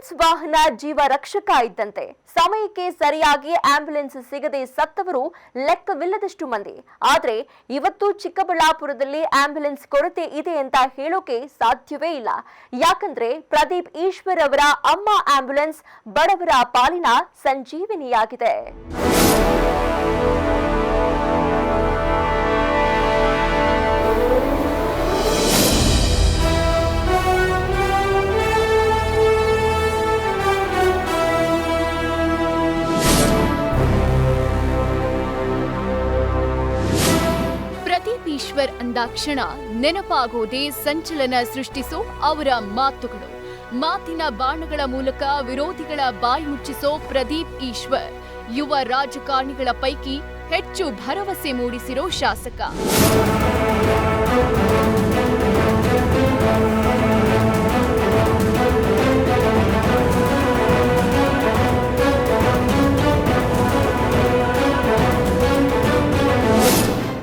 Ambulance ವಾಹನ ಜೀವ ರಕ್ಷಕ ಇದ್ದಂತೆ ಸಮಯಕ್ಕೆ ಸರಿಯಾಗಿ ಆಂಬ್ಯುಲೆನ್ಸ್ ಸಿಗದೆ ಸತ್ತವರು ಲೆಕ್ಕವಿಲ್ಲದಷ್ಟು ಮಂದಿ. ಆದರೆ ಇವತ್ತು ಚಿಕ್ಕಬಳ್ಳಾಪುರದಲ್ಲಿ ಆಂಬ್ಯುಲೆನ್ಸ್ ಕೊರತೆ ಇದೆ ಅಂತ ಹೇಳೋಕೆ ಸಾಧ್ಯವೇ ಇಲ್ಲ. ಯಾಕಂದ್ರೆ ಪ್ರದೀಪ್ ಈಶ್ವರ್ ಅವರ ಅಮ್ಮ ಆಂಬ್ಯುಲೆನ್ಸ್ ಬಡವರ ಪಾಲಿನ ಸಂಜೀವಿನಿಯಾಗಿದೆ. ಪ್ರದೀಪ್ ಈಶ್ವರ್ ಅಂದಾಕ್ಷಣ ನೆನಪಾಗೋದೇ ಸಂಚಲನ ಸೃಷ್ಟಿಸೋ ಅವರ ಮಾತುಗಳು. ಮಾತಿನ ಬಾಣಗಳ ಮೂಲಕ ವಿರೋಧಿಗಳ ಬಾಯಿ ಮುಚ್ಚಿಸೋ ಪ್ರದೀಪ್ ಈಶ್ವರ್ ಯುವ ರಾಜಕಾರಣಿಗಳ ಪೈಕಿ ಹೆಚ್ಚು ಭರವಸೆ ಮೂಡಿಸಿರೋ ಶಾಸಕ.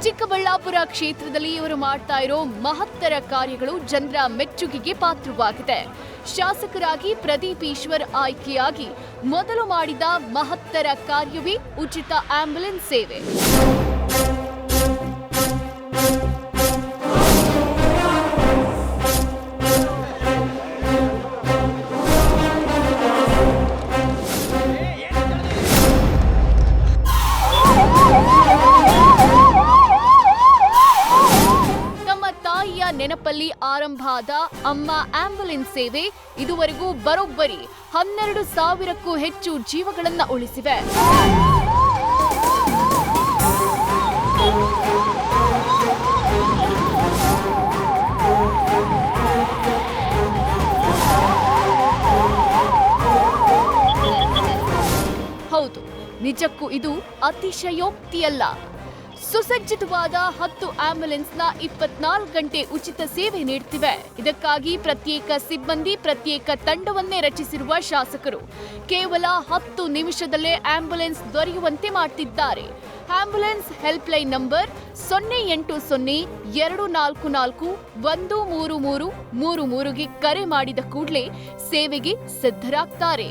ಚಿಕ್ಕಬಳ್ಳಾಪುರ ಕ್ಷೇತ್ರದಲ್ಲಿ ಇವರು ಮಾಡ್ತಾ ಇರೋ ಮಹತ್ತರ ಕಾರ್ಯಗಳು ಜನರ ಮೆಚ್ಚುಗೆಗೆ ಪಾತ್ರವಾಗಿದೆ. ಶಾಸಕರಾಗಿ ಪ್ರದೀಪ್ ಈಶ್ವರ್ ಆಯ್ಕೆಯಾಗಿ ಮೊದಲು ಮಾಡಿದ ಮಹತ್ತರ ಕಾರ್ಯವೇ ಉಚಿತ ಆಂಬ್ಯುಲೆನ್ಸ್ ಸೇವೆ. ನೆನಪಲ್ಲಿ ಆರಂಭ ಆದ ಅಮ್ಮ ಆಂಬ್ಯುಲೆನ್ಸ್ ಸೇವೆ ಇದುವರೆಗೂ ಬರೋಬ್ಬರಿ 12,000ಕ್ಕೂ ಹೆಚ್ಚು ಜೀವಗಳನ್ನ ಉಳಿಸಿವೆ. ಹೌದು, ನಿಜಕ್ಕೂ ಇದು ಅತಿಶಯೋಕ್ತಿಯಲ್ಲ. ಸುಸಜ್ಜಿತವಾದ 10 ಆಂಬ್ಯುಲೆನ್ಸ್ನ 24 ಗಂಟೆ ಉಚಿತ ಸೇವೆ ನೀಡುತ್ತಿವೆ. ಇದಕ್ಕಾಗಿ ಪ್ರತ್ಯೇಕ ಸಿಬ್ಬಂದಿ, ಪ್ರತ್ಯೇಕ ತಂಡವನ್ನೇ ರಚಿಸಿರುವ ಶಾಸಕರು ಕೇವಲ 10 ನಿಮಿಷದಲ್ಲೇ ಆಂಬ್ಯುಲೆನ್ಸ್ ದೊರೆಯುವಂತೆ ಮಾಡ್ತಿದ್ದಾರೆ. ಆಂಬ್ಯುಲೆನ್ಸ್ ಹೆಲ್ಪ್ಲೈನ್ ನಂಬರ್ 080244413333ಗೆ ಕರೆ ಮಾಡಿದ ಕೂಡಲೇ ಸೇವೆಗೆ ಸಿದ್ಧರಾಗ್ತಾರೆ.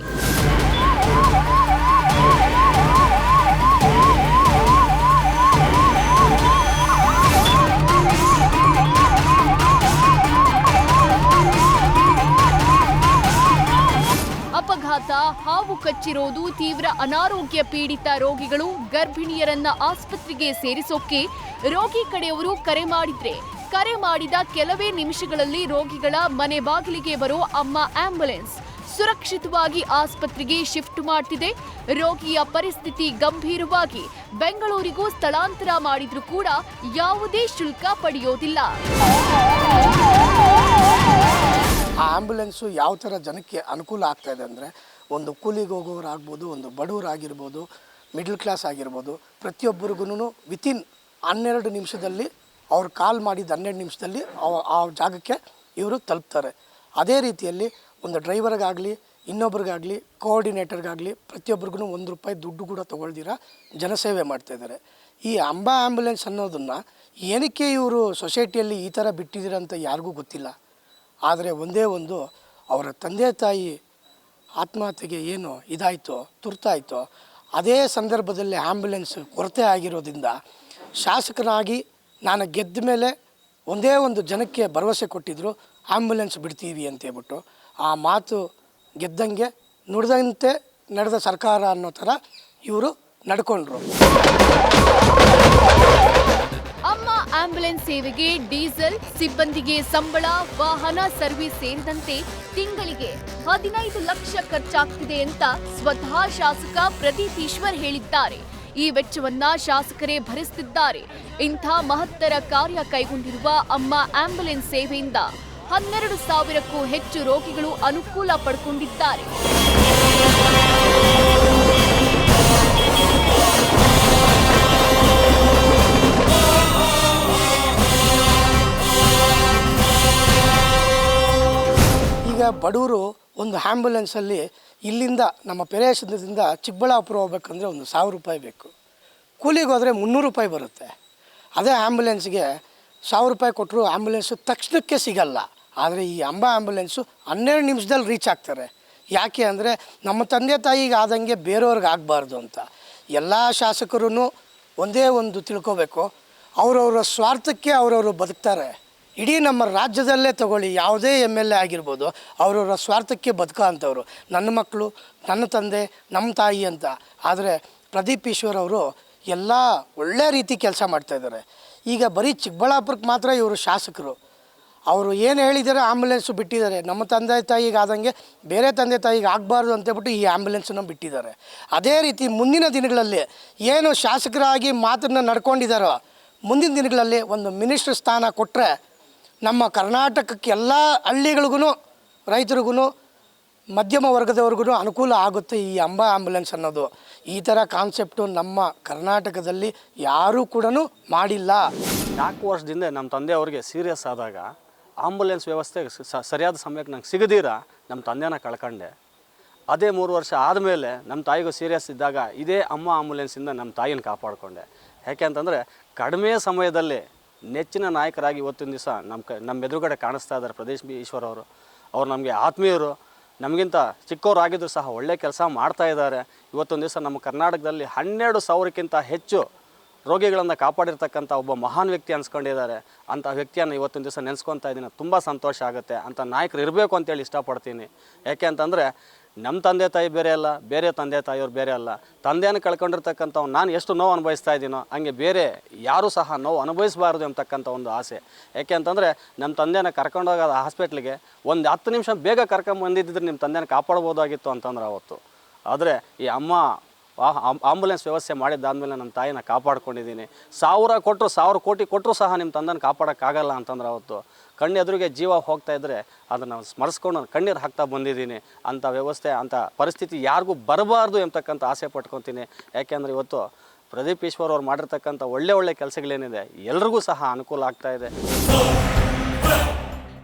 ಅಪಘಾತ, ಹಾವು ಕಚ್ಚಿರೋದು, ತೀವ್ರ ಅನಾರೋಗ್ಯ ಪೀಡಿತ ರೋಗಿಗಳು, ಗರ್ಭಿಣಿಯರನ್ನ ಆಸ್ಪತ್ರೆಗೆ ಸೇರಿಸೋಕೆ ರೋಗಿ ಕಡೆಯವರು ಕರೆ ಮಾಡಿದ್ರೆ ಕರೆ ಮಾಡಿದ ಕೆಲವೇ ನಿಮಿಷಗಳಲ್ಲಿ ರೋಗಿಗಳ ಮನೆ ಬಾಗಿಲಿಗೆ ಬರೋ ಅಮ್ಮ ಆಂಬ್ಯುಲೆನ್ಸ್ ಸುರಕ್ಷಿತವಾಗಿ ಆಸ್ಪತ್ರೆಗೆ ಶಿಫ್ಟ್ ಮಾಡ್ತಿದೆ. ರೋಗಿಯ ಪರಿಸ್ಥಿತಿ ಗಂಭೀರವಾಗಿ ಬೆಂಗಳೂರಿಗೂ ಸ್ಥಳಾಂತರ ಮಾಡಿದ್ರೂ ಕೂಡ ಯಾವುದೇ ಶುಲ್ಕ ಪಡೆಯೋದಿಲ್ಲ. ಆ ಆಂಬ್ಯುಲೆನ್ಸು ಯಾವ ಥರ ಜನಕ್ಕೆ ಅನುಕೂಲ ಆಗ್ತಾ ಇದೆ ಅಂದರೆ, ಒಂದು ಕೂಲಿಗೆ ಹೋಗೋರಾಗ್ಬೋದು, ಒಂದು ಬಡವರಾಗಿರ್ಬೋದು, ಮಿಡ್ಲ್ ಕ್ಲಾಸ್ ಆಗಿರ್ಬೋದು, ಪ್ರತಿಯೊಬ್ಬರಿಗೂ ವಿತಿನ್ 12 ನಿಮಿಷದಲ್ಲಿ ಅವ್ರು ಕಾಲ್ ಮಾಡಿದ 12 ನಿಮಿಷದಲ್ಲಿ ಆ ಜಾಗಕ್ಕೆ ಇವರು ತಲುಪ್ತಾರೆ. ಅದೇ ರೀತಿಯಲ್ಲಿ ಒಂದು ಡ್ರೈವರ್ಗಾಗಲಿ, ಇನ್ನೊಬ್ರಿಗಾಗಲಿ, ಕೋಆರ್ಡಿನೇಟರ್ಗಾಗಲಿ ಪ್ರತಿಯೊಬ್ಬರಿಗೂ ₹1 ದುಡ್ಡು ಕೂಡ ತೊಗೊಳ್ದಿರ ಜನಸೇವೆ ಮಾಡ್ತಾಯಿದ್ದಾರೆ. ಈ ಅಂಬಾ ಆ್ಯಂಬುಲೆನ್ಸ್ ಅನ್ನೋದನ್ನು ಏನಕ್ಕೆ ಇವರು ಸೊಸೈಟಿಯಲ್ಲಿ ಈ ಥರ ಬಿಟ್ಟಿದ್ದೀರಂತ ಯಾರಿಗೂ ಗೊತ್ತಿಲ್ಲ. ಆದರೆ ಒಂದೇ ಒಂದು, ಅವರ ತಂದೆ ತಾಯಿ ಆತ್ಮಹತ್ಯೆಗೆ ಏನು ಇದಾಯಿತೋ, ತುರ್ತಾಯಿತೋ, ಅದೇ ಸಂದರ್ಭದಲ್ಲಿ ಆ್ಯಂಬುಲೆನ್ಸ್ ಕೊರತೆ ಆಗಿರೋದ್ರಿಂದ ಶಾಸಕನಾಗಿ ನಾನು ಗೆದ್ದ ಮೇಲೆ ಒಂದೇ ಒಂದು ಜನಕ್ಕೆ ಭರವಸೆ ಕೊಟ್ಟಿದ್ದರು, ಆ್ಯಂಬುಲೆನ್ಸ್ ಬಿಡ್ತೀವಿ ಅಂತೇಳ್ಬಿಟ್ಟು. ಆ ಮಾತು ಗೆದ್ದಂಗೆ ನುಡಿದಂತೆ ನಡೆದ ಸರ್ಕಾರ ಅನ್ನೋ ಥರ ಇವರು ನಡ್ಕೊಂಡ್ರು. ಅಮ್ಮ ಆಂಬ್ಯುಲೆನ್ಸ್ ಸೇವೆಗೆ ಡೀಸೆಲ್, ಸಿಬ್ಬಂದಿಗೆ ಸಂಬಳ, ವಾಹನ ಸರ್ವಿಸ್ ಸೇರಿದಂತೆ ತಿಂಗಳಿಗೆ 15 ಲಕ್ಷ ಖರ್ಚಾಗ್ತಿದೆ ಅಂತ ಸ್ವತಃ ಶಾಸಕ ಪ್ರದೀಪ್ ಈಶ್ವರ್ ಹೇಳಿದ್ದಾರೆ. ಈ ವೆಚ್ಚವನ್ನ ಶಾಸಕರೇ ಭರಿಸುತ್ತಿದ್ದಾರೆ. ಇಂಥ ಮಹತ್ತರ ಕಾರ್ಯ ಕೈಗೊಂಡಿರುವ ಅಮ್ಮ ಆಂಬ್ಯುಲೆನ್ಸ್ ಸೇವೆಯಿಂದ 12,000ಕ್ಕೂ ಹೆಚ್ಚು ರೋಗಿಗಳು ಅನುಕೂಲ ಪಡ್ಕೊಂಡಿದ್ದಾರೆ. ಈಗ ಬಡವರು ಒಂದು ಆ್ಯಂಬುಲೆನ್ಸಲ್ಲಿ ಇಲ್ಲಿಂದ ನಮ್ಮ ಪ್ರದೇಶದಿಂದ ಚಿಕ್ಕಬಳ್ಳಾಪುರ ಹೋಗ್ಬೇಕಂದ್ರೆ ಒಂದು ₹1,000 ಬೇಕು. ಕೂಲಿಗೆ ಹೋದರೆ ₹300 ಬರುತ್ತೆ. ಅದೇ ಆ್ಯಂಬುಲೆನ್ಸ್ಗೆ ₹1,000 ಕೊಟ್ಟರು ಆ್ಯಂಬುಲೆನ್ಸು ತಕ್ಷಣಕ್ಕೆ ಸಿಗಲ್ಲ. ಆದರೆ ಈ ಅಂಬಾ ಆ್ಯಂಬುಲೆನ್ಸು 12 ನಿಮಿಷದಲ್ಲಿ ರೀಚ್ ಆಗ್ತಾರೆ. ಯಾಕೆ ಅಂದರೆ ನಮ್ಮ ತಂದೆ ತಾಯಿಗೆ ಆದಂಗೆ ಬೇರೆಯವ್ರಿಗೆ ಆಗಬಾರ್ದು ಅಂತ. ಎಲ್ಲ ಶಾಸಕರು ಒಂದೇ ಒಂದು ತಿಳ್ಕೊಬೇಕು, ಅವರವರ ಸ್ವಾರ್ಥಕ್ಕೆ ಅವರವರು ಬದುಕ್ತಾರೆ. ಇಡೀ ನಮ್ಮ ರಾಜ್ಯದಲ್ಲೇ ತಗೊಳ್ಳಿ, ಯಾವುದೇ MLA ಆಗಿರ್ಬೋದು, ಅವರವರ ಸ್ವಾರ್ಥಕ್ಕೆ ಬದುಕೋ ಅಂಥವ್ರು. ನನ್ನ ಮಕ್ಕಳು, ನನ್ನ ತಂದೆ, ನಮ್ಮ ತಾಯಿ ಅಂತ. ಆದರೆ ಪ್ರದೀಪ್ ಈಶ್ವರ್ ಅವರು ಎಲ್ಲ ಒಳ್ಳೆ ರೀತಿ ಕೆಲಸ ಮಾಡ್ತಾಯಿದ್ದಾರೆ. ಈಗ ಬರೀ ಚಿಕ್ಕಬಳ್ಳಾಪುರಕ್ಕೆ ಮಾತ್ರ ಇವರು ಶಾಸಕರು. ಅವರು ಏನು ಹೇಳಿದ್ದಾರೆ, ಆ್ಯಂಬುಲೆನ್ಸು ಬಿಟ್ಟಿದ್ದಾರೆ. ನಮ್ಮ ತಂದೆ ತಾಯಿಗೆ ಆದಂಗೆ ಬೇರೆ ತಂದೆ ತಾಯಿಗೆ ಆಗಬಾರ್ದು ಅಂತೇಳ್ಬಿಟ್ಟು ಈ ಆ್ಯಂಬುಲೆನ್ಸನ್ನು ಬಿಟ್ಟಿದ್ದಾರೆ. ಅದೇ ರೀತಿ ಮುಂದಿನ ದಿನಗಳಲ್ಲಿ ಏನು ಶಾಸಕರಾಗಿ ಮಾತನ್ನು ನಡ್ಕೊಂಡಿದ್ದಾರೋ, ಮುಂದಿನ ದಿನಗಳಲ್ಲಿ ಒಂದು ಮಿನಿಸ್ಟ್ರ್ ಸ್ಥಾನ ಕೊಟ್ಟರೆ ನಮ್ಮ ಕರ್ನಾಟಕಕ್ಕೆ ಎಲ್ಲ ಹಳ್ಳಿಗಳಿಗೂ, ರೈತರಿಗೂ, ಮಧ್ಯಮ ವರ್ಗದವ್ರಿಗೂ ಅನುಕೂಲ ಆಗುತ್ತೆ ಈ ಅಂಬಾ ಆ್ಯಂಬುಲೆನ್ಸ್ ಅನ್ನೋದು. ಈ ಥರ ಕಾನ್ಸೆಪ್ಟು ನಮ್ಮ ಕರ್ನಾಟಕದಲ್ಲಿ ಯಾರೂ ಕೂಡ ಮಾಡಿಲ್ಲ. 4 ವರ್ಷದಿಂದ ನಮ್ಮ ತಂದೆಯವ್ರಿಗೆ ಸೀರಿಯಸ್ ಆದಾಗ ಆಂಬುಲೆನ್ಸ್ ವ್ಯವಸ್ಥೆ ಸರಿಯಾದ ಸಮಯಕ್ಕೆ ನಂಗೆ ಸಿಗದಿರ ನಮ್ಮ ತಂದೆನ ಕಳ್ಕೊಂಡೆ. ಅದೇ 3 ವರ್ಷ ಆದಮೇಲೆ ನಮ್ಮ ತಾಯಿಗೂ ಸೀರಿಯಸ್ ಇದ್ದಾಗ ಇದೇ ಅಮ್ಮ ಆಂಬುಲೆನ್ಸಿಂದ ನಮ್ಮ ತಾಯಿನ ಕಾಪಾಡಿಕೊಂಡೆ. ಯಾಕೆ ಅಂತಂದರೆ ಕಡಿಮೆ ಸಮಯದಲ್ಲಿ ನೆಚ್ಚಿನ ನಾಯಕರಾಗಿ ಇವತ್ತಿನ ದಿವಸ ನಮ್ಮ ಎದುರುಗಡೆ ಕಾಣಿಸ್ತಾ ಇದ್ದಾರೆ ಪ್ರದೀಪ್ ಈಶ್ವರ್ ಅವರು. ಅವ್ರು ನಮಗೆ ಆತ್ಮೀಯರು, ನಮಗಿಂತ ಚಿಕ್ಕವರಾಗಿದ್ದರೂ ಸಹ ಒಳ್ಳೆ ಕೆಲಸ ಮಾಡ್ತಾ ಇದ್ದಾರೆ. ಇವತ್ತೊಂದು ದಿವಸ ನಮ್ಮ ಕರ್ನಾಟಕದಲ್ಲಿ 12,000ಕ್ಕಿಂತ ಹೆಚ್ಚು ರೋಗಿಗಳನ್ನು ಕಾಪಾಡಿರ್ತಕ್ಕಂಥ ಒಬ್ಬ ಮಹಾನ್ ವ್ಯಕ್ತಿ ಅನ್ಸ್ಕೊಂಡಿದ್ದಾರೆ. ಅಂಥ ವ್ಯಕ್ತಿಯನ್ನು ಇವತ್ತೊಂದು ದಿವಸ ನೆನೆಸ್ಕೊತಾ ಇದ್ದೀನಿ. ತುಂಬ ಸಂತೋಷ ಆಗುತ್ತೆ. ಅಂಥ ನಾಯಕರು ಇರಬೇಕು ಅಂತೇಳಿ ಇಷ್ಟಪಡ್ತೀನಿ. ಯಾಕೆ ಅಂತಂದರೆ ನಮ್ಮ ತಂದೆ ತಾಯಿ ಬೇರೆ ಅಲ್ಲ, ಬೇರೆ ತಂದೆ ತಾಯಿಯವ್ರು ಬೇರೆ ಅಲ್ಲ. ತಂದೆಯನ್ನು ಕಳ್ಕೊಂಡಿರ್ತಕ್ಕಂಥವ್ನು ನಾನು ಎಷ್ಟು ನೋವು ಅನುಭವಿಸ್ತಾ ಇದ್ದೀನೋ ಹಂಗೆ ಬೇರೆ ಯಾರೂ ಸಹ ನೋವು ಅನುಭವಿಸಬಾರ್ದು ಅಂತಕ್ಕಂಥ ಒಂದು ಆಸೆ. ಯಾಕೆ ಅಂತಂದರೆ ನಮ್ಮ ತಂದೆನ ಕರ್ಕೊಂಡೋಗೋದು ಹಾಸ್ಪಿಟ್ಲಿಗೆ ಒಂದು 10 ನಿಮಿಷ ಬೇಗ ಕರ್ಕೊಂಬಂದಿದ್ದರೆ ನಿಮ್ಮ ತಂದೆನ ಕಾಪಾಡ್ಬೋದಾಗಿತ್ತು ಅಂತಂದ್ರೆ ಅವತ್ತು. ಆದರೆ ಈ ಅಮ್ಮ ಆಂಬುಲೆನ್ಸ್ ವ್ಯವಸ್ಥೆ ಮಾಡಿದ್ದಾದಮೇಲೆ ನಮ್ಮ ತಾಯಿನ ಕಾಪಾಡ್ಕೊಂಡಿದ್ದೀನಿ. 1000 ಕೊಟ್ಟರು 1000 ಕೋಟಿ ಕೊಟ್ಟರು ಸಹ ನಿಮ್ಮ ತಂದೆನ ಕಾಪಾಡೋಕ್ಕಾಗಲ್ಲ ಅಂತಂದ್ರೆ ಅವತ್ತು ಕಣ್ಣೆದುರಿಗೆ ಜೀವ ಹೋಗ್ತಾ ಇದ್ದರೆ ಅದನ್ನು ಸ್ಮರಿಸ್ಕೊಂಡು ಕಣ್ಣೀರು ಹಾಕ್ತಾ ಬಂದಿದ್ದೀನಿ. ಅಂಥ ವ್ಯವಸ್ಥೆ, ಅಂಥ ಪರಿಸ್ಥಿತಿ ಯಾರಿಗೂ ಬರಬಾರ್ದು ಎಂಬತಕ್ಕಂಥ ಆಸೆ ಪಟ್ಕೊತೀನಿ. ಯಾಕೆಂದರೆ ಇವತ್ತು ಪ್ರದೀಪ್ ಈಶ್ವರ್ ಅವ್ರು ಮಾಡಿರ್ತಕ್ಕಂಥ ಒಳ್ಳೆ ಕೆಲಸಗಳೇನಿದೆ ಎಲ್ರಿಗೂ ಸಹ ಅನುಕೂಲ ಆಗ್ತಾ ಇದೆ.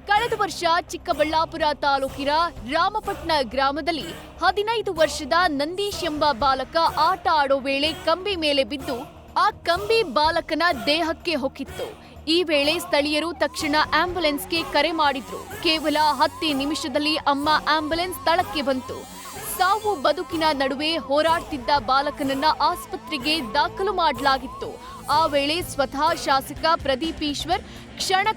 ಕಳೆದ ವರ್ಷ ಚಿಕ್ಕಬಳ್ಳಾಪುರ ತಾಲೂಕಿನ ರಾಮಪಟ್ನ ಗ್ರಾಮದಲ್ಲಿ 15 ವರ್ಷದ ನಂದೀಶ್ ಎಂಬ ಬಾಲಕ ಆಟ ಆಡೋ ವೇಳೆ ಕಂಬಿ ಮೇಲೆ ಬಿದ್ದು ಆ ಕಂಬಿ ಬಾಲಕನ ದೇಹಕ್ಕೆ ಹೊಕ್ಕಿತ್ತು. ಈ ವೇಳೆ ಸ್ಥಳೀಯರು ತಕ್ಷಣ ಆಂಬ್ಯುಲೆನ್ಸ್ಗೆ ಕರೆ ಮಾಡಿದ್ರು. ಕೇವಲ 10 ನಿಮಿಷದಲ್ಲಿ ಅಮ್ಮ ಆಂಬ್ಯುಲೆನ್ಸ್ ಸ್ಥಳಕ್ಕೆ ಬಂತು. ಸಾವು ಬದುಕಿನ ನಡುವೆ ಹೋರಾಡ್ತಿದ್ದ ಬಾಲಕನನ್ನ ಆಸ್ಪತ್ರೆಗೆ ದಾಖಲು ಮಾಡಲಾಗಿತ್ತು. ಆ ವೇಳೆ ಸ್ವತಃ ಶಾಸಕ ಪ್ರದೀಪ್ ಈಶ್ವರ್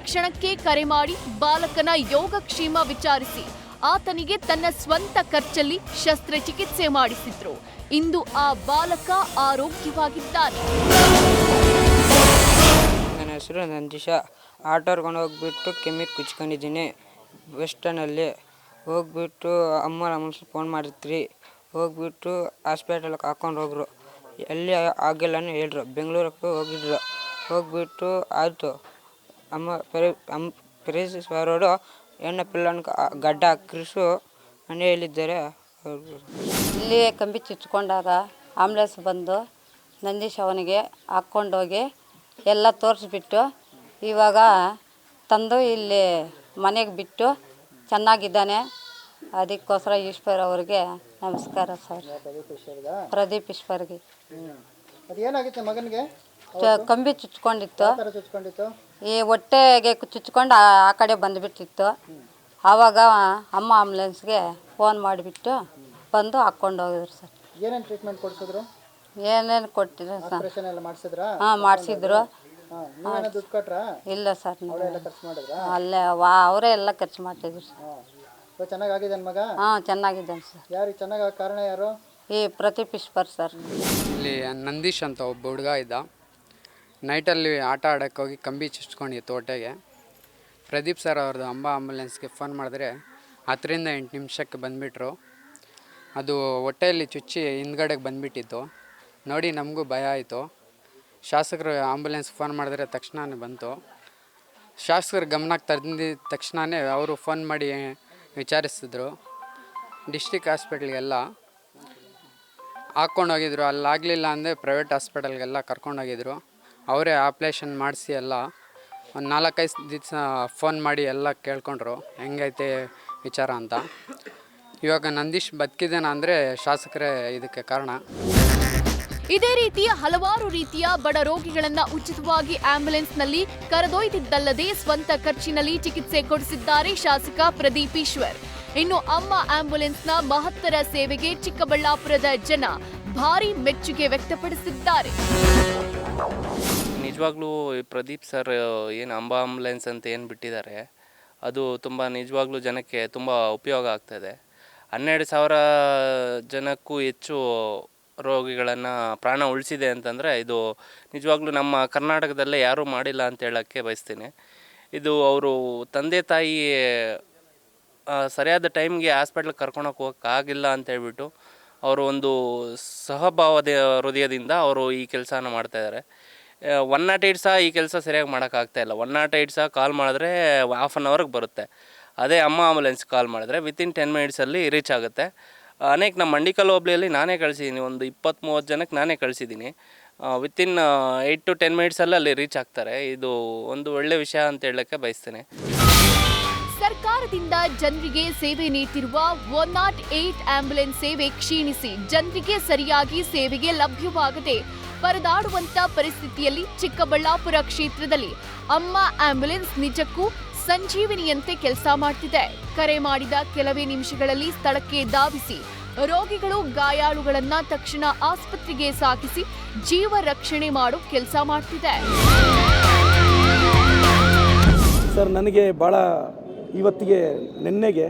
ಕ್ಷಣಕ್ಕೆ ಕರೆ ಮಾಡಿ ಬಾಲಕನ ಯೋಗಕ್ಷೇಮ ವಿಚಾರಿಸಿ ಆತನಿಗೆ ತನ್ನ ಸ್ವಂತ ಖರ್ಚಲ್ಲಿ ಶಸ್ತ್ರಚಿಕಿತ್ಸೆ ಮಾಡಿಸಿದ್ರು. ಇಂದು ಆ ಬಾಲಕ ಆರೋಗ್ಯವಾಗಿದ್ದಾನೆ. ನನ್ನ ಹೆಸರು ನಂದೀಶ. ಆಟೋ ಕರ್ಕೊಂಡು ಹೋಗ್ಬಿಟ್ಟು ಕೆಮ್ಮಿಗೆ ಕುಚ್ಕೊಂಡಿದ್ದೀನಿ. ಬಸ್ ಸ್ಟ್ಯಾಂಡಲ್ಲಿ ಹೋಗ್ಬಿಟ್ಟು ಅಮ್ಮ ಫೋನ್ ಮಾಡಿರ್ತೀರಿ, ಹೋಗ್ಬಿಟ್ಟು ಹಾಸ್ಪಿಟಲ್ಗೆ ಹಾಕೊಂಡು ಹೋಗ್ರು. ಎಲ್ಲಿ ಆಗಿಲ್ಲನೂ ಹೇಳ್ರು. ಬೆಂಗಳೂರಿಗೆ ಹೋಗಿದ್ರು. ಹೋಗ್ಬಿಟ್ಟು ಆಯಿತು. ಪರೇಶ್ವರರು ಎಣ್ಣೆ ಪಿಲ್ಲನ್ ಗಡ್ಡ ಹಾಕಿಸು ಮನೆಯಲ್ಲಿದ್ದಾರೆ. ಇಲ್ಲಿ ಕಂಬಿ ಚುಚ್ಕೊಂಡಾಗ ಆಂಬ್ಯುಲೆನ್ಸ್ ಬಂದು ನಂದೀಶ್ ಅವನಿಗೆ ಹಾಕ್ಕೊಂಡೋಗಿ ಎಲ್ಲ ತೋರಿಸ್ಬಿಟ್ಟು ಇವಾಗ ತಂದು ಇಲ್ಲಿ ಮನೆಗೆ ಬಿಟ್ಟು ಚೆನ್ನಾಗಿದ್ದಾನೆ. ಅದಕ್ಕೋಸ್ಕರ ಈಶ್ವರ್ ಅವ್ರಿಗೆ ನಮಸ್ಕಾರ ಸರ್. ಪ್ರದೀಪ್ ಈಶ್ವರ್ಗೆ ಮಗನಿಗೆ ಕಂಬಿ ಚುಚ್ಕೊಂಡಿತ್ತು. ಈ ಹೊಟ್ಟೆಗೆ ಚುಚ್ಕೊಂಡು ಆ ಕಡೆ ಬಂದುಬಿಟ್ಟಿತ್ತು. ಆವಾಗ ಅಮ್ಮ ಆಂಬ್ಯುಲೆನ್ಸ್ಗೆ ಫೋನ್ ಮಾಡಿಬಿಟ್ಟು ಬಂದು ಹಾಕ್ಕೊಂಡು ಹೋಗಿದ್ರು ಸರ್. ಏನೇನು ಟ್ರೀಟ್ಮೆಂಟ್ ಕೊಡಿಸಿದ್ರು? ಏನೇನು ಕೊಟ್ಟಿದ್ರು ಸರ್? ಹಾಂ ಮಾಡಿಸಿದ್ರು. ದುಡ್ಡು ಕೊಟ್ರಾ? ಇಲ್ಲ ಸರ್, ಖರ್ಚು ಮಾಡಿದ್ರಾ? ಅಲ್ಲೇ ಅವರೇ ಎಲ್ಲ ಖರ್ಚು ಮಾಡ್ತಿದ್ರು ಸರ್. ಚೆನ್ನಾಗಿದ್ದಾನೆ ಮಗ? ಹಾಂ ಚೆನ್ನಾಗಿದ್ದಾನೆ ಸರ್. ಯಾರು ಚೆನ್ನಾಗ ಕಾರಣ ಯಾರು? ಈ ಪ್ರದೀಪ್ ಈಶ್ವರ್ ಸರ್. ಇಲ್ಲಿ ನಂದೀಶ್ ಅಂತ ಒಬ್ಬ ಹುಡುಗ ಇದ್ದ. ನೈಟಲ್ಲಿ ಆಟ ಆಡೋಕ್ಕೆ ಹೋಗಿ ಕಂಬಿ ಚುಚ್ಕೊಂಡಿತ್ತು ಹೊಟ್ಟೆಗೆ. ಪ್ರದೀಪ್ ಸರ್ ಅವ್ರದ್ದು ಅಂಬಾ ಆಂಬುಲೆನ್ಸ್ಗೆ ಫೋನ್ ಮಾಡಿದ್ರೆ 10-8 ನಿಮಿಷಕ್ಕೆ ಬಂದುಬಿಟ್ರು. ಅದು ಹೊಟ್ಟೆಯಲ್ಲಿ ಚುಚ್ಚಿ ಹಿಂದ್ಗಡೆಗೆ ಬಂದುಬಿಟ್ಟಿತ್ತು. ನೋಡಿ ನಮಗೂ ಭಯ ಆಯಿತು. ಶಾಸಕರು ಆಂಬುಲೆನ್ಸ್ ಫೋನ್ ಮಾಡಿದ್ರೆ ತಕ್ಷಣವೇ ಬಂತು. ಶಾಸಕರ ಗಮನಕ್ಕೆ ತಂದಿದ್ದ ತಕ್ಷಣವೇ ಅವರು ಫೋನ್ ಮಾಡಿ ವಿಚಾರಿಸಿದ್ರು. ಡಿಸ್ಟ್ರಿಕ್ಟ್ ಹಾಸ್ಪಿಟ್ಲಿಗೆಲ್ಲ ಹಾಕ್ಕೊಂಡೋಗಿದ್ರು. ಅಲ್ಲಾಗಲಿಲ್ಲ ಅಂದರೆ ಪ್ರೈವೇಟ್ ಹಾಸ್ಪಿಟಲ್ಗೆಲ್ಲ ಕರ್ಕೊಂಡೋಗಿದ್ರು. ಅವರೇ ಆಪ್ರೇಷನ್ ಮಾಡಿಸಿ ಎಲ್ಲ ಒಂದು 4-5 ದಿವಸ ಫೋನ್ ಮಾಡಿ ಎಲ್ಲ ಕೇಳ್ಕೊಂಡ್ರು ಹೆಂಗೈತೆ ವಿಚಾರ ಅಂತ. ಇವಾಗ ನಂದೀಶ್ ಬದುಕಿದ್ದಾನ ಅಂದರೆ ಶಾಸಕರೇ ಇದಕ್ಕೆ ಕಾರಣ. ಇದೇ ರೀತಿ ಹಲವಾರು ರೀತಿಯ ಬಡ ರೋಗಿಗಳನ್ನ ಉಚಿತವಾಗಿ ಆಂಬ್ಯುಲೆನ್ಸ್ನಲ್ಲಿ ಕರೆದೊಯ್ದಿದ್ದಲ್ಲದೆ ಸ್ವಂತ ಖರ್ಚಿನಲ್ಲಿ ಚಿಕಿತ್ಸೆ ಕೊಡಿಸಿದ್ದಾರೆ ಶಾಸಕ ಪ್ರದೀಪ್ ಈಶ್ವರ್. ಇನ್ನು ಅಮ್ಮ ಆಂಬ್ಯುಲೆನ್ಸ್ನ ಮಹತ್ತರ ಸೇವೆಗೆ ಚಿಕ್ಕಬಳ್ಳಾಪುರದ ಜನ ಭಾರಿ ಮೆಚ್ಚುಗೆ ವ್ಯಕ್ತಪಡಿಸಿದ್ದಾರೆ. ನಿಜವಾಗ್ಲೂ ಪ್ರದೀಪ್ ಸರ್ ಏನು ಅಂಬಾ ಆಂಬುಲೆನ್ಸ್ ಅಂತ ಏನು ಬಿಟ್ಟಿದ್ದಾರೆ ಅದು ತುಂಬ ನಿಜವಾಗ್ಲೂ ಜನಕ್ಕೆ ತುಂಬ ಉಪಯೋಗ ಆಗ್ತದೆ. 12,000 ಜನಕ್ಕೂ ಹೆಚ್ಚು ರೋಗಿಗಳನ್ನು ಪ್ರಾಣ ಉಳಿಸಿದೆ ಅಂತಂದರೆ ಇದು ನಿಜವಾಗ್ಲೂ ನಮ್ಮ ಕರ್ನಾಟಕದಲ್ಲೇ ಯಾರೂ ಮಾಡಿಲ್ಲ ಅಂತ ಹೇಳೋಕ್ಕೆ ಬಯಸ್ತೀನಿ. ಇದು ಅವರು ತಂದೆ ತಾಯಿ ಸರಿಯಾದ ಟೈಮ್ಗೆ ಹಾಸ್ಪಿಟ್ಲಿಗೆ ಕರ್ಕೊಳಕ್ಕೆ ಹೋಗೋಕ್ಕಾಗಿಲ್ಲ ಅಂತ ಹೇಳ್ಬಿಟ್ಟು ಅವರು ಒಂದು ಸಹಭಾವದ ಹೃದಯದಿಂದ ಅವರು ಈ ಕೆಲಸನ ಮಾಡ್ತಾಯಿದ್ದಾರೆ. 108 ಸಹ ಈ ಕೆಲಸ ಸರಿಯಾಗಿ ಮಾಡೋಕ್ಕಾಗ್ತಾಯಿಲ್ಲ. 108 ಸಹ ಕಾಲ್ ಮಾಡಿದ್ರೆ ಹಾಫ್ ಆನ್ ಅವರ್ಗೆ ಬರುತ್ತೆ. ಅದೇ ಅಮ್ಮ ಆಂಬುಲೆನ್ಸ್ ಕಾಲ್ ಮಾಡಿದ್ರೆ ವಿತಿನ್ 10 ಮಿನಿಟ್ಸಲ್ಲಿ ರೀಚ್ ಆಗುತ್ತೆ. ಅನೇಕ ನಮ್ಮ ಮಂಡಿಕಲ್ ಹೋಬಳಿಯಲ್ಲಿ ನಾನೇ ಕಳಿಸಿದ್ದೀನಿ, ಒಂದು 20-30 ಜನಕ್ಕೆ ನಾನೇ ಕಳಿಸಿದ್ದೀನಿ. ವಿತಿನ್ 8 to 10 ಮಿನಿಟ್ಸಲ್ಲಿ ಅಲ್ಲಿ ರೀಚ್ ಆಗ್ತಾರೆ. ಇದು ಒಂದು ಒಳ್ಳೆ ವಿಷಯ ಅಂತ ಹೇಳೋಕ್ಕೆ ಬಯಸ್ತೇನೆ. ಸರ್ಕಾರದಿಂದ ಜನರಿಗೆ ಸೇವೆ ನೀಡ್ತಿರುವ 108 ಆಂಬ್ಯುಲೆನ್ಸ್ ಸೇವೆ ಕ್ಷೀಣಿಸಿ ಜನರಿಗೆ ಸರಿಯಾಗಿ ಸೇವೆಗೆ ಲಭ್ಯವಾಗದೆ ಪರದಾಡುವಂತ ಪರಿಸ್ಥಿತಿಯಲ್ಲಿ ಚಿಕ್ಕಬಳ್ಳಾಪುರ ಕ್ಷೇತ್ರದಲ್ಲಿ ಅಮ್ಮ ಆಂಬ್ಯುಲೆನ್ಸ್ ನಿಜಕ್ಕೂ ಸಂಜೀವಿನಿಯಂತೆ ಕೆಲಸ ಮಾಡ್ತಿದೆ. ಕರೆ ಮಾಡಿದ ಕೆಲವೇ ನಿಮಿಷಗಳಲ್ಲಿ ಸ್ಥಳಕ್ಕೆ ಧಾವಿಸಿ ರೋಗಿಗಳು ಗಾಯಾಳುಗಳನ್ನ ತಕ್ಷಣ ಆಸ್ಪತ್ರೆಗೆ ಸಾಗಿಸಿ ಜೀವ ರಕ್ಷಣೆ ಮಾಡೋ ಕೆಲಸ ಮಾಡ್ತಿದೆ. ಸರ್, ನನಗೆ ಭಾಳ ಇವತ್ತಿಗೆ ನಿನ್ನೆಗೆ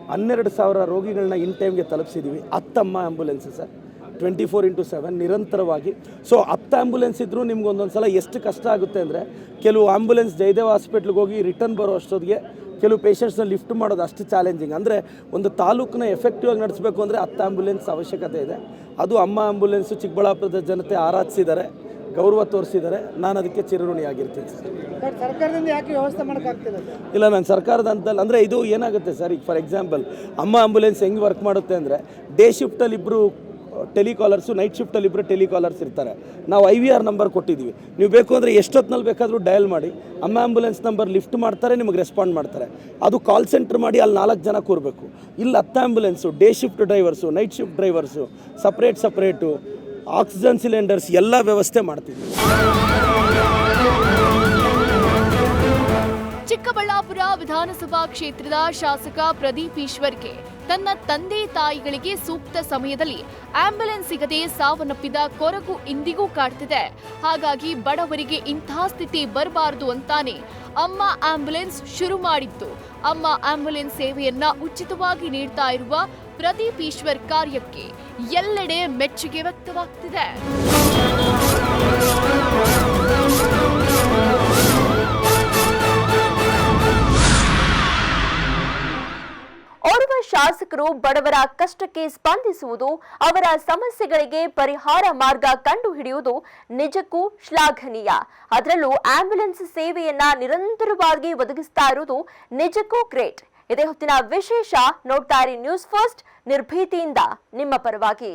12,000 ರೋಗಿಗಳನ್ನ ಇನ್ ಟೈಮ್ಗೆ ತಲುಪಿಸಿದ್ದೀವಿ. 10 ಅಮ್ಮ ಆ್ಯಂಬುಲೆನ್ಸ್ ಸರ್, 24/7 ನಿರಂತರವಾಗಿ. ಸೊ 10 ಆ್ಯಂಬುಲೆನ್ಸ್ ಇದ್ದರೂ ನಿಮ್ಗೆ ಒಂದೊಂದು ಸಲ ಎಷ್ಟು ಕಷ್ಟ ಆಗುತ್ತೆ ಅಂದರೆ, ಕೆಲವು ಆ್ಯಂಬುಲೆನ್ಸ್ ಜಯದೇವ ಹಾಸ್ಪಿಟ್ಲಿಗೆ ಹೋಗಿ ರಿಟರ್ನ್ ಬರೋ ಅಷ್ಟೊತ್ತಿಗೆ ಕೆಲವು ಪೇಷಂಟ್ಸ್ನ ಲಿಫ್ಟ್ ಮಾಡೋದು ಅಷ್ಟು ಚಾಲೆಂಜಿಂಗ್. ಅಂದರೆ ಒಂದು ತಾಲೂಕನ್ನ ಎಫೆಕ್ಟಿವ್ ಆಗಿ ನಡೆಸಬೇಕು ಅಂದರೆ 10 ಆ್ಯಂಬುಲೆನ್ಸ್ ಅವಶ್ಯಕತೆ ಇದೆ. ಅದು ಅಮ್ಮ ಆ್ಯಂಬುಲೆನ್ಸು ಚಿಕ್ಕಬಳ್ಳಾಪುರದ ಜನತೆ ಆರಾಧಿಸಿದ್ದಾರೆ, ಗೌರವ ತೋರಿಸಿದ್ದಾರೆ. ನಾನು ಅದಕ್ಕೆ ಚಿರಋಣಿಯಾಗಿರ್ತೀನಿ ಸರ್. ಸರ್ಕಾರದಿಂದ ಯಾಕೆ ವ್ಯವಸ್ಥೆ ಮಾಡೋಕ್ಕಾಗ್ತಿಲ್ಲ? ಇಲ್ಲ, ನಾನು ಸರ್ಕಾರದ ಅಂತಲ್ಲ. ಅಂದರೆ ಇದು ಏನಾಗುತ್ತೆ ಸರ್, ಈಗ ಫಾರ್ ಎಕ್ಸಾಂಪಲ್ ಅಮ್ಮ ಆ್ಯಂಬುಲೆನ್ಸ್ ಹೆಂಗೆ ವರ್ಕ್ ಮಾಡುತ್ತೆ ಅಂದರೆ, ಡೇ ಶಿಫ್ಟಲ್ಲಿ ಇಬ್ಬರು ಟೆಲಿಕಾಲರ್ಸು, ನೈಟ್ ಶಿಫ್ಟಲ್ಲಿ ಇಬ್ಬರು ಟೆಲಿಕಾಲರ್ಸ್ ಇರ್ತಾರೆ. ನಾವು IVR ನಂಬರ್ ಕೊಟ್ಟಿದ್ದೀವಿ. ನೀವು ಬೇಕು ಅಂದರೆ ಎಷ್ಟೊತ್ತಿನಲ್ಲಿ ಬೇಕಾದರೂ ಡಯಲ್ ಮಾಡಿ ಅಮ್ಮ ಆ್ಯಂಬುಲೆನ್ಸ್ ನಂಬರ್ ಲಿಫ್ಟ್ ಮಾಡ್ತಾರೆ, ನಿಮಗೆ ರೆಸ್ಪಾಂಡ್ ಮಾಡ್ತಾರೆ. ಅದು ಕಾಲ್ ಸೆಂಟ್ರ್ ಮಾಡಿ ಅಲ್ಲಿ 4 ಜನ ಕೂರಬೇಕು. ಇಲ್ಲಿ 10 ambulance, day shift drivers, night shift drivers, separate oxygen cylinders ಎಲ್ಲ ವ್ಯವಸ್ಥೆ ಮಾಡ್ತೀವಿ. ಚಿಕ್ಕಬಳ್ಳಾಪುರ ವಿಧಾನಸಭಾ ಕ್ಷೇತ್ರದ ಶಾಸಕ ಪ್ರದೀಪ್ ಈಶ್ವರ್ಗೆ ತನ್ನ ತಂದೆ ತಾಯಿಗಳಿಗೆ ಸೂಕ್ತ ಸಮಯದಲ್ಲಿ ಆಂಬ್ಯುಲೆನ್ಸ್ ಸಿಗದೆ ಸಾವನ್ನಪ್ಪಿದ ಕೊರಗು ಇಂದಿಗೂ ಕಾಡ್ತಿದೆ. ಹಾಗಾಗಿ ಬಡವರಿಗೆ ಇಂತಹ ಸ್ಥಿತಿ ಬರಬಾರದು ಅಂತಾನೆ ಅಮ್ಮ ಆಂಬ್ಯುಲೆನ್ಸ್ ಶುರು ಮಾಡಿತ್ತು. ಅಮ್ಮ ಆಂಬ್ಯುಲೆನ್ಸ್ ಸೇವೆಯನ್ನ ಉಚಿತವಾಗಿ ನೀಡ್ತಾ ಇರುವ ಪ್ರದೀಪ್ ಈಶ್ವರ್ ಕಾರ್ಯಕ್ಕೆ ಎಲ್ಲೆಡೆ ಮೆಚ್ಚುಗೆ ವ್ಯಕ್ತವಾಗ್ತಿದೆ. ಓರ್ವ ಶಾಸಕರು ಬಡವರ ಕಷ್ಟಕ್ಕೆ ಸ್ಪಂದಿಸುವುದು, ಅವರ ಸಮಸ್ಯೆಗಳಿಗೆ ಪರಿಹಾರ ಮಾರ್ಗ ಕಂಡುಹಿಡಿಯುವುದು ನಿಜಕ್ಕೂ ಶ್ಲಾಘನೀಯ. ಅದರಲ್ಲೂ ಆಂಬ್ಯುಲೆನ್ಸ್ ಸೇವೆಯನ್ನ ನಿರಂತರವಾಗಿ ಒದಗಿಸ್ತಾ ಇರುವುದು ನಿಜಕ್ಕೂ ಗ್ರೇಟ್. ಇದೇ ಹೊತ್ತಿನ ವಿಶೇಷ. ನೋಡ್ತಾ ಇರಿ ನ್ಯೂಸ್ ಫಸ್ಟ್, ನಿರ್ಭೀತಿಯಿಂದ ನಿಮ್ಮ ಪರವಾಗಿ.